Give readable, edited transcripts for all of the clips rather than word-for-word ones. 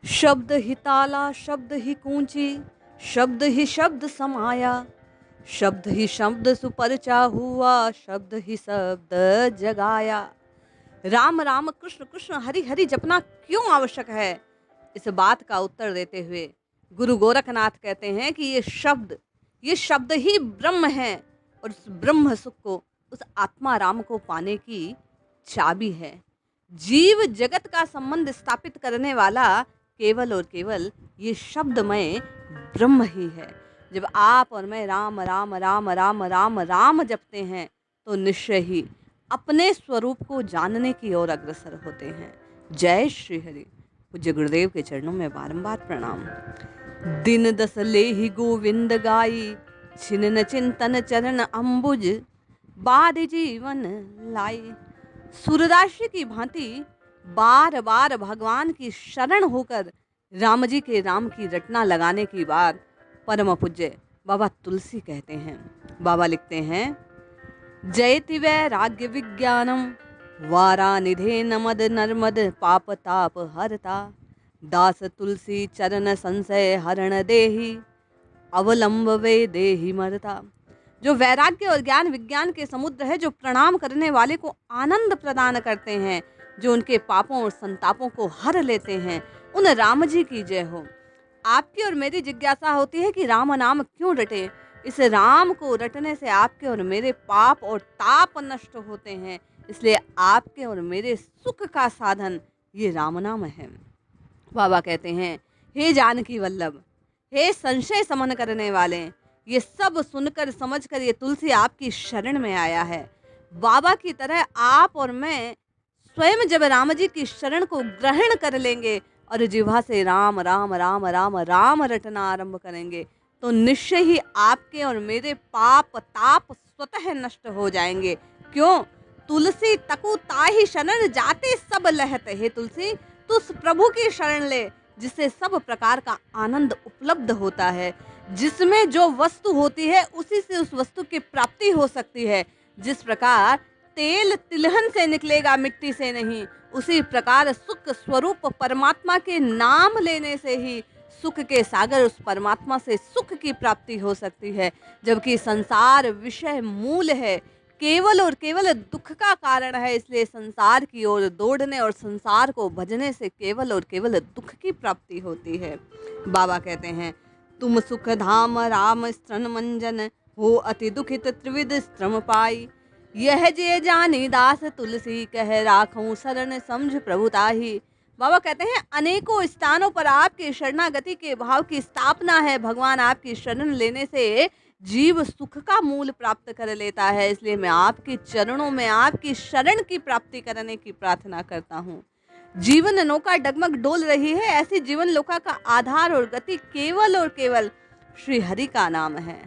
शब्द ही ताला, शब्द ही कूंची, शब्द ही शब्द समाया, शब्द ही शब्द सुपरचा हुआ, शब्द ही शब्द जगाया। राम राम कृष्ण कृष्ण हरि हरि जपना क्यों आवश्यक है? इस बात का उत्तर देते हुए गुरु गोरखनाथ कहते हैं कि ये शब्द ही ब्रह्म है और उस ब्रह्म सुख को, उस आत्मा राम को पाने की चाबी है। जीव जगत का संबंध स्थापित करने वाला केवल और केवल ये शब्दमय ब्रह्म ही है। जब आप और मैं राम राम राम राम राम राम जपते हैं तो निश्चय ही अपने स्वरूप को जानने की ओर अग्रसर होते हैं। जय श्री हरि। पूज्य गुरुदेव के चरणों में बारंबार प्रणाम। दिन दस ले ही गोविंद गाई, छिन्न चिंतन चरण अंबुज, बाद जीवन लाई। सूर्यराशि की भांति बार बार भगवान की शरण होकर राम जी के राम की रटना लगाने की बात परम पूज्य बाबा तुलसी कहते हैं। बाबा लिखते हैं, जयति वैराग्य विज्ञानम वारानिधे नमद नर्मद पाप ताप हरता, दास तुलसी चरण संशय हरण देहि, अवलंब वे देहि मरता। जो वैराग्य और ज्ञान विज्ञान के समुद्र है, जो प्रणाम करने वाले को आनंद प्रदान करते हैं, जो उनके पापों और संतापों को हर लेते हैं, उन राम जी की जय हो। आपकी और मेरी जिज्ञासा होती है कि राम नाम क्यों रटे। इस राम को रटने से आपके और मेरे पाप और ताप नष्ट होते हैं। इसलिए आपके और मेरे सुख का साधन ये राम नाम है। बाबा कहते हैं, हे जानकी वल्लभ, हे संशय समन करने वाले, ये सब सुनकर समझकर ये तुलसी आपकी शरण में आया है। बाबा की तरह आप और मैं स्वयं जब राम जी की शरण को ग्रहण कर लेंगे और जिह्वा से राम राम राम राम राम रटना आरंभ करेंगे तो निश्चय ही आपके और मेरे पाप ताप स्वतः नष्ट हो जाएंगे। क्यों? तुलसी तकु ताहि शरण जाते सब लहत। हे तुलसी, तू उस प्रभु की शरण ले जिससे सब प्रकार का आनंद उपलब्ध होता है। जिसमें जो वस्तु होती है उसी से उस वस्तु की प्राप्ति हो सकती है। जिस प्रकार तेल तिलहन से निकलेगा, मिट्टी से नहीं, उसी प्रकार सुख स्वरूप परमात्मा के नाम लेने से ही सुख के सागर उस परमात्मा से सुख की प्राप्ति हो सकती है। जबकि संसार विषय मूल है, केवल और केवल दुख का कारण है। इसलिए संसार की ओर दौड़ने और संसार को भजने से केवल और केवल दुख की प्राप्ति होती है। बाबा कहते हैं, तुम सुख धाम राम स्तन मंजन, हो अति दुखित त्रिविध श्रम पाई, यह जे जानी दास तुलसी, कह राखूं शरण समझ प्रभुताही। बाबा कहते हैं, अनेकों स्थानों पर आपके शरणागति के भाव की स्थापना है। भगवान आपकी शरण लेने से जीव सुख का मूल प्राप्त कर लेता है। इसलिए मैं आपके चरणों में आपकी शरण की प्राप्ति करने की प्रार्थना करता हूँ। जीवन नौका डगमग डोल रही है, ऐसी जीवन नौका का आधार और गति केवल और केवल श्री हरि का नाम है।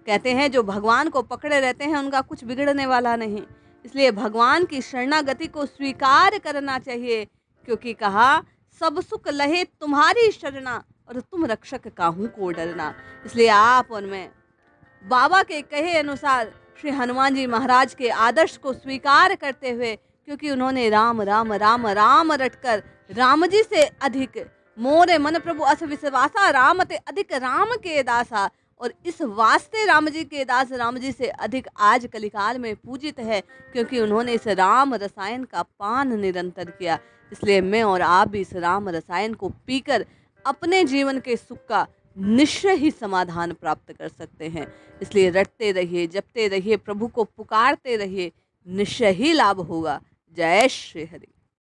कहते हैं, जो भगवान को पकड़े रहते हैं उनका कुछ बिगड़ने वाला नहीं। इसलिए भगवान की शरणागति को स्वीकार करना चाहिए, क्योंकि कहा, सब सुख लहे तुम्हारी शरणा और तुम रक्षक काहू को डरना। इसलिए आप और मैं बाबा के कहे अनुसार श्री हनुमान जी महाराज के आदर्श को स्वीकार करते हुए, क्योंकि उन्होंने राम राम राम राम रटकर राम जी से अधिक मोरे मन प्रभु अस विश्वासा, राम ते अधिक राम के दासा, और इस वास्ते राम जी के दास राम जी से अधिक आज कलिकाल में पूजित है, क्योंकि उन्होंने इस राम रसायन का पान निरंतर किया। इसलिए मैं और आप भी इस राम रसायन को पीकर अपने जीवन के सुख का निश्चय ही समाधान प्राप्त कर सकते हैं। इसलिए रटते रहिए, जपते रहिए, प्रभु को पुकारते रहिए, निश्चय ही लाभ होगा। जय श्री हरि।